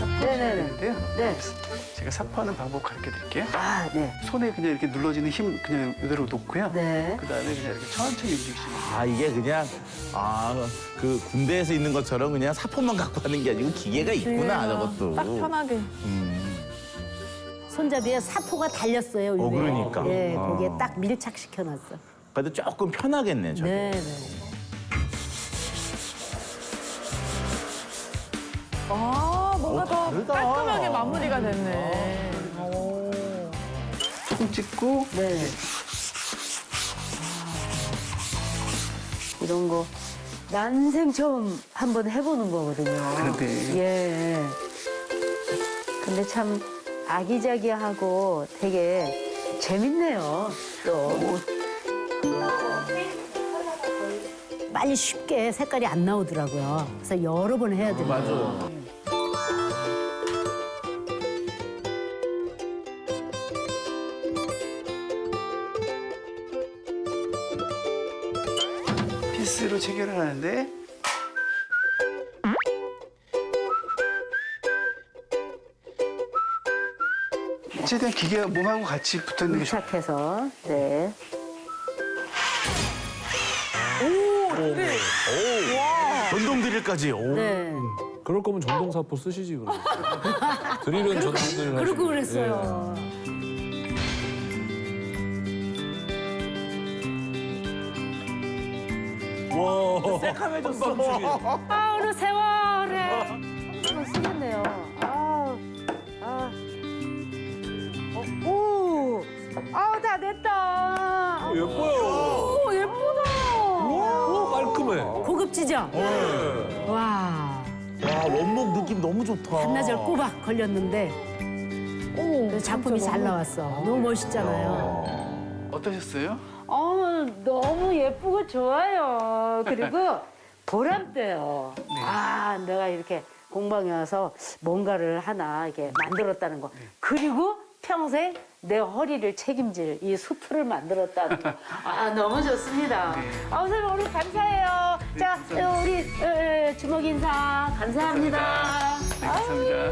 네네네. 되는데요. 네. 제가 사포하는 방법 가르쳐 드릴게요. 아, 네. 손에 그냥 이렇게 눌러지는 힘 그냥 이대로 놓고요. 네. 그다음에 그냥 이렇게 천천히 움직이시면 돼요. 아, 이게 그냥, 그 군대에서 있는 것처럼 그냥 사포만 갖고 하는 게 아니고 기계가 있구나, 저것도. 딱 편하게. 손잡이에 사포가 달렸어요, 위에. 그러니까. 예, 아. 거기에 딱 밀착시켜놨어. 그래도 조금 편하겠네, 저게. 네, 네. 아, 뭔가 더 다르다. 깔끔하게 마무리가 됐네. 오. 툭 찍고 네. 이런 거 난생 처음 한번 해보는 거거든요. 네. 예. 근데 참 아기자기하고 되게 재밌네요. 또. 빨리 쉽게 색깔이 안 나오더라고요. 그래서 여러 번 해야 돼요. 맞아요. 피스로 체결을 하는데 최대한 기계가 몸하고 같이 붙어 있는 게 좋아요. 밀착해서. 네. 전동 드릴까지. 오. 네. 그럴 거면 전동사포 쓰시지 그럼. 드릴은 전동들 그러고 그랬어요. 와. 새카매졌어. 아, 어느 세월에 한번 쓰겠네요. 오, 다 됐다. 예뻐요. 오, 예쁘다. 오, 깔끔해. 고급지죠? 네. 와, 와, 원목 느낌 너무 좋다. 한나절 꼬박 걸렸는데 어머, 그 작품이 잘 나왔어. 너무 멋있잖아요. 어떠셨어요? 너무 예쁘고 좋아요. 그리고 보람돼요. 아, 내가 이렇게 공방에 와서 뭔가를 하나 이렇게 만들었다는 거. 그리고 평생 내 허리를 책임질 이 수트를 만들었다는 거. 아, 너무 좋습니다. 선생님 오늘 감사해요. 자, 우리 주먹 인사 감사합니다. 네, 감사합니다.